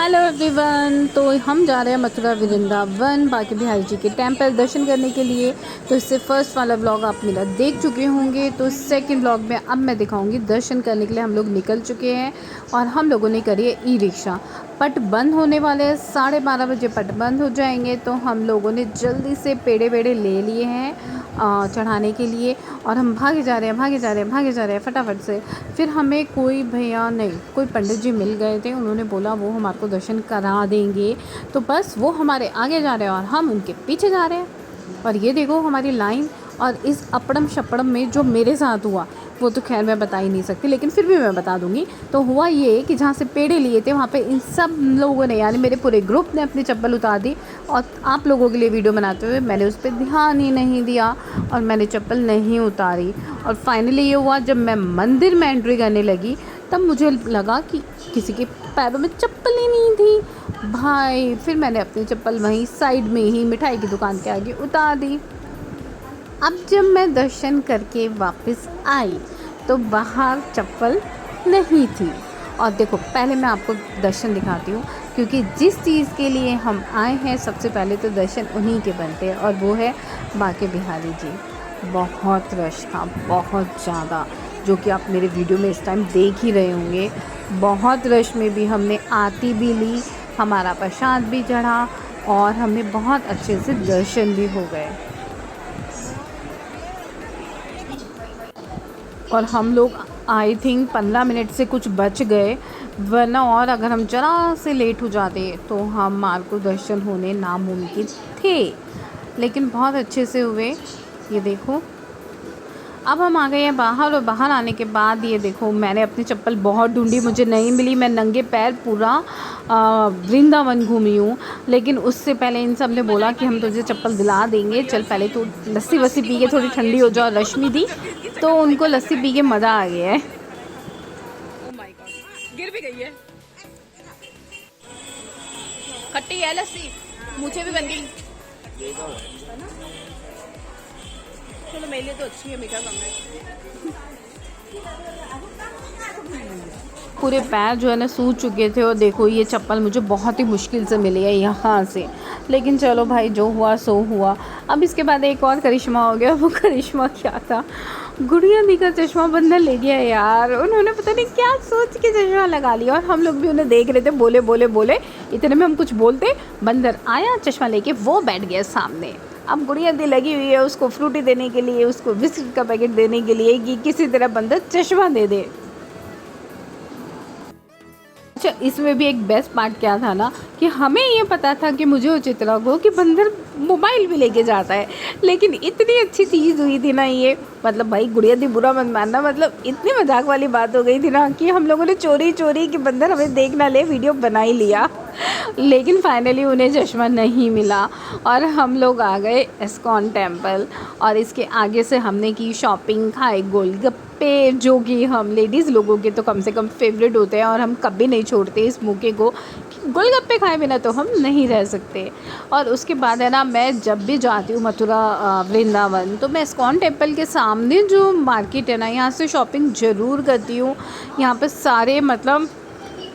Hello everyone. तो हम जा रहे हैं मथुरा वृंदावन बांके बिहारी जी के टेम्पल दर्शन करने के लिए। तो इससे फर्स्ट वाला ब्लॉग आप मेरा देख चुके होंगे। तो सेकंड ब्लॉग में अब मैं दिखाऊंगी दर्शन करने के लिए हम लोग निकल चुके हैं और हम लोगों ने करी है ई रिक्शा। पट बंद होने वाले हैं, 12:30 बजे पट बंद हो जाएंगे। तो हम लोगों ने जल्दी से पेड़े वेड़े ले लिए हैं चढ़ाने के लिए और हम भागे जा रहे हैं फटाफट से। फिर हमें कोई भैया नहीं, कोई पंडित जी मिल गए थे, उन्होंने बोला वो हमारे को दर्शन करा देंगे। तो बस वो हमारे आगे जा रहे हैं और हम उनके पीछे जा रहे हैं। और ये देखो हमारी लाइन। और इस अपड़म शपड़म में जो मेरे साथ हुआ वो तो खैर मैं बता ही नहीं सकती, लेकिन फिर भी मैं बता दूंगी। तो हुआ ये कि जहाँ से पेड़े लिए थे वहाँ पे इन सब लोगों ने, यानी मेरे पूरे ग्रुप ने अपनी चप्पल उतार दी। और आप लोगों के लिए वीडियो बनाते हुए मैंने उस पर ध्यान ही नहीं दिया और मैंने चप्पल नहीं उतारी। और फाइनली ये हुआ, जब मैं मंदिर में एंट्री करने लगी तब मुझे लगा कि किसी के पैरों में चप्पल ही नहीं थी भाई। फिर मैंने अपनी चप्पल वहीं साइड में ही मिठाई की दुकान के आगे उतार दी। अब जब मैं दर्शन करके वापस आई तो बाहर चप्पल नहीं थी। और देखो पहले मैं आपको दर्शन दिखाती हूँ, क्योंकि जिस चीज़ के लिए हम आए हैं सबसे पहले तो दर्शन उन्हीं के बनते हैं, और वो है बांके बिहारी जी। बहुत रश था, बहुत ज़्यादा, जो कि आप मेरे वीडियो में इस टाइम देख ही रहे होंगे। बहुत रश में भी हमने आरती भी ली, हमारा प्रसाद भी चढ़ा और हमें बहुत अच्छे से दर्शन भी हो गए। और हम लोग आई थिंक 15 मिनट से कुछ बच गए, वरना और अगर हम ज़रा से लेट हो जाते तो हमारे को दर्शन होने नामुमकिन थे। लेकिन बहुत अच्छे से हुए। ये देखो अब हम आ गए हैं बाहर, और बाहर आने के बाद ये देखो मैंने अपनी चप्पल बहुत ढूंढी, मुझे नहीं मिली। मैं नंगे पैर पूरा वृंदावन घूमी हूँ। लेकिन उससे पहले इन सब ने बोला कि हम तुझे चप्पल दिला देंगे, चल पहले तो लस्सी वस्सी पी के थोड़ी ठंडी हो जाओ। रश्मि दी तो उनको लस्सी पी के मज़ा आ गया है। ओह माय गॉड, गिर भी गई है। खट्टी है लस्सी, मुझे भी बन गई। चलो मेरे लिए तो अच्छी है, मीठा कम है। पूरे पैर जो है ना सूज चुके थे। और देखो ये चप्पल मुझे बहुत ही मुश्किल से मिली है यहाँ से, लेकिन चलो भाई जो हुआ सो हुआ। अब इसके बाद एक और करिश्मा हो गया। वो करिश्मा क्या था, गुड़िया दी का चश्मा बंदर ले गया यार। उन्होंने पता नहीं क्या सोच के चश्मा लगा लिया, और हम लोग भी उन्हें देख रहे थे, बोले बोले बोले। इतने में हम कुछ बोलते, बंदर आया चश्मा लेके, वो बैठ गया सामने। अब गुड़िया दी लगी हुई है उसको फ्रूटी देने के लिए, उसको बिस्किट का पैकेट देने के लिए कि किसी तरह बंदर चश्मा दे दे। अच्छा, इसमें भी एक बेस्ट पार्ट क्या था ना, कि हमें ये पता था कि मुझे और चित्रा को कि बंदर मोबाइल भी लेके जाता है, लेकिन इतनी अच्छी चीज़ हुई थी ना ये, मतलब भाई गुड़िया दी बुरा मत मानना, मतलब इतनी मजाक वाली बात हो गई थी ना कि हम लोगों ने चोरी चोरी कि बंदर हमें देख ना ले वीडियो बना ही लिया। लेकिन फाइनली उन्हें चश्मा नहीं मिला और हम लोग आ गए इस्कॉन टेम्पल। और इसके आगे से हमने की शॉपिंग, खाए गोलगप्पे, जो कि हम लेडीज़ लोगों के तो कम से कम फेवरेट होते हैं, और हम कभी नहीं छोड़ते इस मौके को। गोलगप्पे खाए बिना तो हम नहीं रह सकते। और उसके बाद है ना, मैं जब भी जाती हूँ मथुरा वृंदावन, तो मैं इस्कॉन टेम्पल के सामने जो मार्केट है ना, यहाँ से शॉपिंग ज़रूर करती हूँ। यहाँ पर सारे मतलब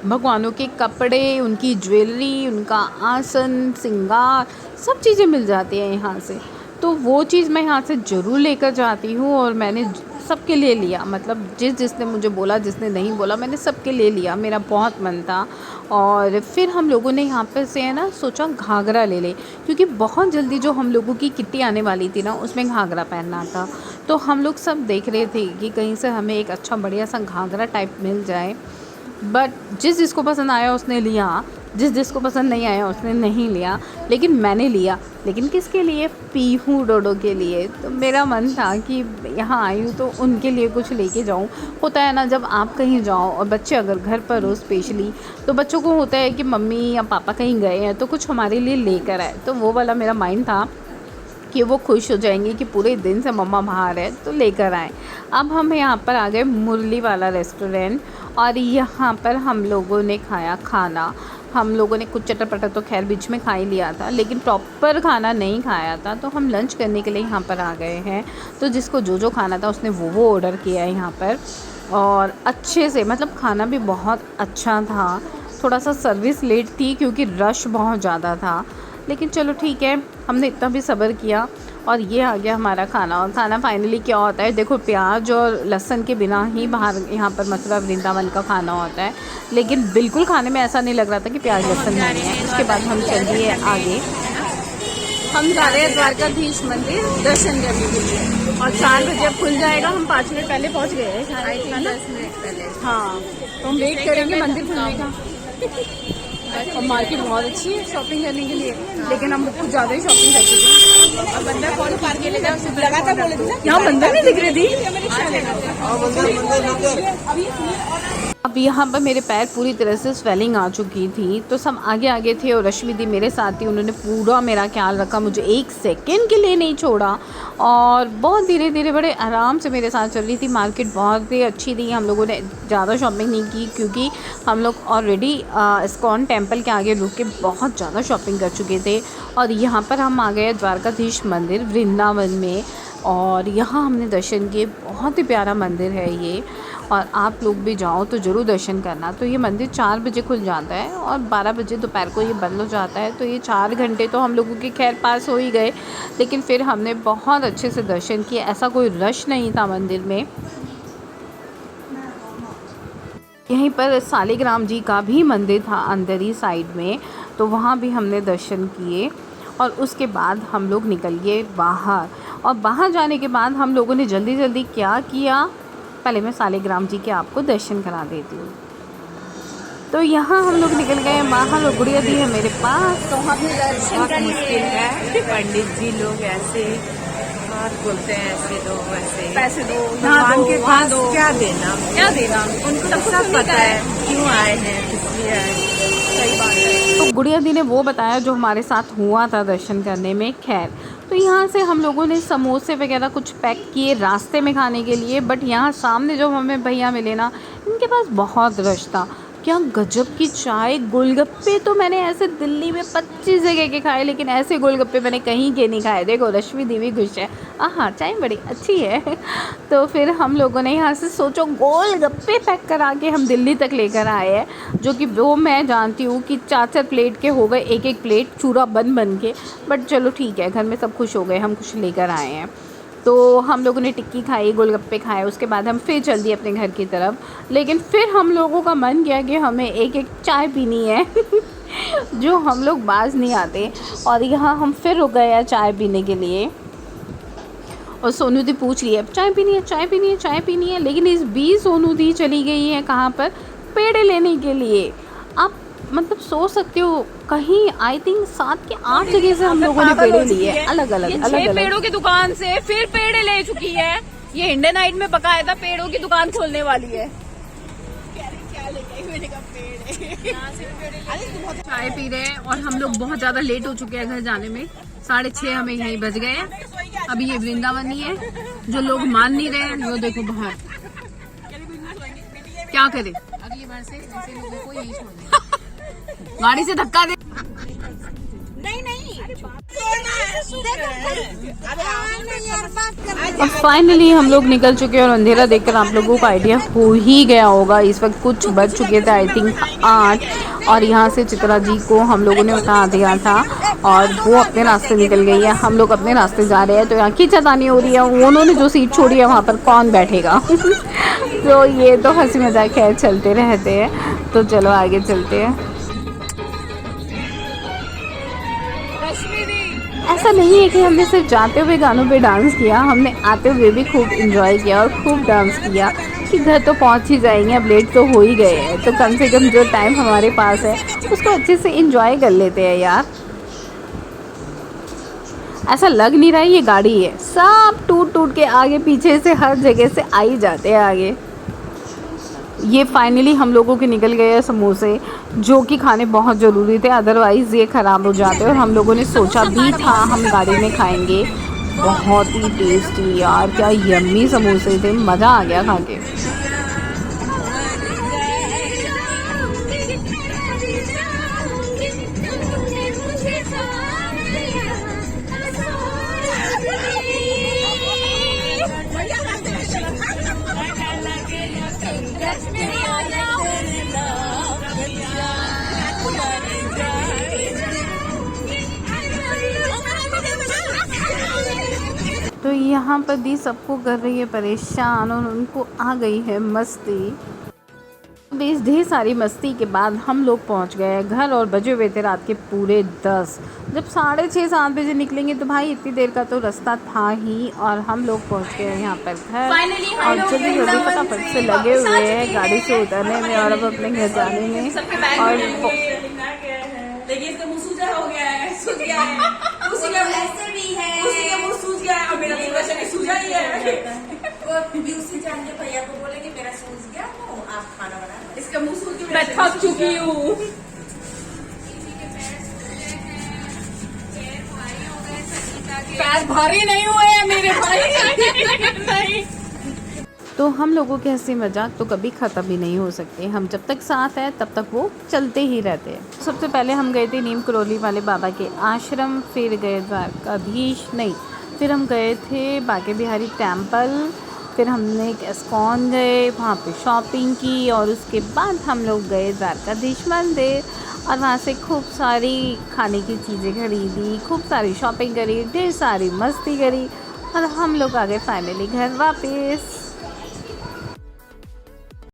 भगवानों के कपड़े, उनकी ज्वेलरी, उनका आसन, श्रृंगार, सब चीज़ें मिल जाती हैं यहाँ से। तो वो चीज़ मैं यहाँ से ज़रूर लेकर जाती हूँ, और मैंने सबके लिए लिया, मतलब जिसने मुझे बोला, जिसने नहीं बोला, मैंने सबके लिए लिया। मेरा बहुत मन था। और फिर हम लोगों ने यहाँ पर से है ना सोचा घाघरा ले ले, क्योंकि बहुत जल्दी जो हम लोगों की किट्टी आने वाली थी ना, उसमें घाघरा पहनना था। तो हम लोग सब देख रहे थे कि कहीं से हमें एक अच्छा बढ़िया सा घाघरा टाइप मिल जाए। बट जिसको पसंद आया उसने लिया, जिसको पसंद नहीं आया उसने नहीं लिया। लेकिन मैंने लिया, लेकिन किसके लिए, पीहू डोडो के लिए। तो मेरा मन था कि यहाँ आई हूँ तो उनके लिए कुछ लेके जाऊँ। होता है ना, जब आप कहीं जाओ और बच्चे अगर घर पर हो स्पेशली, तो बच्चों को होता है कि मम्मी या पापा कहीं गए हैं तो कुछ हमारे लिए लेकर आए। तो वो वाला मेरा माइंड था कि वो खुश हो जाएंगे कि पूरे दिन से मम्मा बाहर है तो लेकर आए। अब हम यहाँ पर आ गए मुरली वाला रेस्टोरेंट, और यहाँ पर हम लोगों ने खाया खाना। हम लोगों ने कुछ चटर-पटर तो खैर बीच में खा ही लिया था, लेकिन प्रॉपर खाना नहीं खाया था। तो हम लंच करने के लिए यहाँ पर आ गए हैं। तो जिसको जो खाना था उसने वो ऑर्डर किया है यहाँ पर, और अच्छे से, मतलब खाना भी बहुत अच्छा था। थोड़ा सा सर्विस लेट थी क्योंकि रश बहुत ज़्यादा था, लेकिन चलो ठीक है, हमने इतना भी सब्र किया और ये आ गया हमारा खाना। और खाना फाइनली क्या होता है, देखो प्याज और लहसुन के बिना ही बाहर यहाँ पर मथुरा वृंदावन का खाना होता है, लेकिन बिल्कुल खाने में ऐसा नहीं लग रहा था कि प्याज लहसुन नहीं है। उसके बाद हम चल दिए आगे। हम जा रहे हैं द्वारकाधीश मंदिर दर्शन करने के लिए, और 4 बजे अब खुल जाएगा। हम 5 मिनट पहले पहुंच गए हैं, 10 मिनट पहले। हाँ, तो हम वेट करेंगे मंदिर खुलने का। और मार्केट बहुत अच्छी है शॉपिंग करने के लिए, लेकिन हम कुछ ज़्यादा ही शॉपिंग कर चुके हैं। और बंदर कौन पार के ले जाए, उसे लगातार बोले थे यहाँ बंदर नहीं दिख रही थी। अब यहाँ पर मेरे पैर पूरी तरह से स्वेलिंग आ चुकी थी, तो सब आगे आगे थे और रश्मि दी मेरे साथ थी। उन्होंने पूरा मेरा ख्याल रखा, मुझे एक सेकंड के लिए नहीं छोड़ा और बहुत धीरे धीरे बड़े आराम से मेरे साथ चल रही थी। मार्केट बहुत ही अच्छी थी। हम लोगों ने ज़्यादा शॉपिंग नहीं की क्योंकि हम लोग ऑलरेडी इस्कॉन टेम्पल के आगे रुक के बहुत ज़्यादा शॉपिंग कर चुके थे। और यहाँ पर हम आ गए द्वारकाधीश मंदिर वृंदावन में, और यहाँ हमने दर्शन किए। बहुत ही प्यारा मंदिर है ये, और आप लोग भी जाओ तो ज़रूर दर्शन करना। तो ये मंदिर 4 बजे खुल जाता है और 12 बजे दोपहर को ये बंद हो जाता है। तो ये 4 घंटे तो हम लोगों के खैर पास हो ही गए, लेकिन फिर हमने बहुत अच्छे से दर्शन किए। ऐसा कोई रश नहीं था मंदिर में। यहीं पर सालिग्राम जी का भी मंदिर था अंदर ही साइड में, तो वहाँ भी हमने दर्शन किए। और उसके बाद हम लोग निकल गए बाहर, और बाहर जाने के बाद हम लोगों ने जल्दी जल्दी क्या किया, पहले मैं सालिग्राम जी के आपको दर्शन करा देती हूँ। तो यहाँ हम लोग निकल गए बाहर और गुड़िया दी है मेरे पास। तो हमने दर्शन कर मुश्किल है, पंडित जी लोग ऐसे बात बोलते हैं, ऐसे दो वैसे पैसे दो, भगवान के पास क्या देना, उनको सब पता है क्यों आए हैं, किस लिए आए हैं। सही बात है। तो गुड़िया दी ने वो बताया जो हमारे साथ हुआ था दर्शन करने में। खैर, तो यहाँ से हम लोगों ने समोसे वगैरह कुछ पैक किए रास्ते में खाने के लिए, बट यहाँ सामने जो हमें भैया मिले ना, इनके पास बहुत रश था। क्या गजब की चाय, गोलगप्पे तो मैंने ऐसे दिल्ली में 25 जगह के खाए, लेकिन ऐसे गोलगप्पे मैंने कहीं के नहीं खाए। देखो रश्मि दी भी खुश है, हाँ चाय बड़ी अच्छी है। तो फिर हम लोगों ने यहाँ से सोचो गोलगप्पे पैक करा के हम दिल्ली तक लेकर आए हैं, जो कि वो मैं जानती हूँ कि 4-4 प्लेट के हो गए, एक एक प्लेट चूरा बन के। बट चलो ठीक है, घर में सब खुश हो गए, हम कुछ लेकर आए हैं। तो हम लोगों ने टिक्की खाई, गोलगप्पे खाए, उसके बाद हम फिर चल दिए अपने घर की तरफ। लेकिन फिर हम लोगों का मन किया कि हमें एक एक चाय पीनी है जो हम लोग बाज नहीं आते, और यहाँ हम फिर रुक गए हैं चाय पीने के लिए। और सोनू दी पूछ रही है चाय पीनी है, चाय पीनी है, चाय पीनी है। लेकिन इस बीच सोनू दी चली गई है कहाँ पर, पेड़े लेने के लिए। आप मतलब सोच सकते हो, कहीं आई थिंक 7 के 8 जगह से हम लोगों ने पेड़े लिए, अलग अलग 6 पेड़ों की दुकान से फिर पेड़े ले चुकी है। ये इंडियन नाइट में बकायदा पेड़ों की दुकान खोलने वाली है। चाय पी रहे हैं और हम लोग बहुत ज्यादा लेट हो चुके हैं घर जाने में। 6:30 हमें यहीं बज गए हैं। अभी ये वृंदावन ही है, जो लोग मान नहीं रहे हैं वो देखो बाहर। क्या करें, अगली बार से ऐसे लोगों को यही छोड़ गाड़ी से धक्का दे। अब फाइनली हम लोग निकल चुके हैं और अंधेरा देखकर आप लोगों को आइडिया हो ही गया होगा। इस वक्त कुछ बज चुके थे आई थिंक 8, और यहाँ से चित्रा जी को हम लोगों ने उठा दिया था और वो अपने रास्ते निकल गई है, हम लोग अपने रास्ते जा रहे हैं। तो यहाँ खींचातानी हो रही है, उन्होंने जो सीट छोड़ी है वहाँ पर कौन बैठेगा तो ये तो हंसी मजाक खैर चलते रहते हैं। तो चलो आगे चलते हैं। ऐसा नहीं है कि हमने सिर्फ जाते हुए गानों पे डांस किया, हमने आते हुए भी खूब एंजॉय किया और खूब डांस किया कि घर तो पहुंच ही जाएंगे, अब लेट तो हो ही गए हैं, तो कम से कम जो टाइम हमारे पास है उसको अच्छे से एंजॉय कर लेते हैं यार। ऐसा लग नहीं रहा है ये गाड़ी है, सब टूट टूट के आगे पीछे से हर जगह से आ ही जाते हैं आगे। ये फाइनली हम लोगों के निकल गए हैं समोसे, जो कि खाने बहुत ज़रूरी थे, अदरवाइज़ ये ख़राब हो जाते। और हम लोगों ने सोचा भी था हम गाड़ी में खाएंगे। बहुत ही टेस्टी यार, क्या यम्मी समोसे थे, मज़ा आ गया खा के। तो यहाँ पर दी सबको कर रही है परेशान और उनको आ गई है मस्ती। इस ढेर सारी मस्ती के बाद हम लोग पहुँच गए घर और बजे हुए थे रात के पूरे 10। जब 6:30-7 बजे निकलेंगे तो भाई इतनी देर का तो रास्ता था ही, और हम लोग पहुँच गए यहाँ पर घर और जल्दी जल्दी फटाफट से लगे हुए हैं गाड़ी से उतरने में और अब अपने घर जाने में। और देखिए इसका मुंह सूजा हो गया है, सूज गया है, उसी का ऐसे भी है, उसी का मुंह सूज गया है और मेरा मुंह वैसे भी सूजा ही है। वो भी उसी जान के भैया को बोलेंगे मेरा सूज गया मुंह, आप खाना बना। इसका मुंह सूज गया, मैं थक चुकी हूँ। पैर भारी नहीं हुए हैं मेरे भाई। नहीं। तो हम लोगों के हंसी मजाक तो कभी ख़त्म ही नहीं हो सकते, हम जब तक साथ हैं तब तक वो चलते ही रहते हैं। सबसे पहले हम गए थे नीम करौली वाले बाबा के आश्रम, फिर गए द्वारकाधीश नहीं, फिर हम गए थे बांके बिहारी टेम्पल, फिर हमने एक एस्कॉन गए, वहाँ पे शॉपिंग की और उसके बाद हम लोग गए द्वारकाधीश मंदिर और वहाँ से खूब सारी खाने की चीज़ें खरीदी, खूब सारी शॉपिंग करी, ढेर सारी मस्ती करी और हम लोग आ गए फाइनली घर वापस।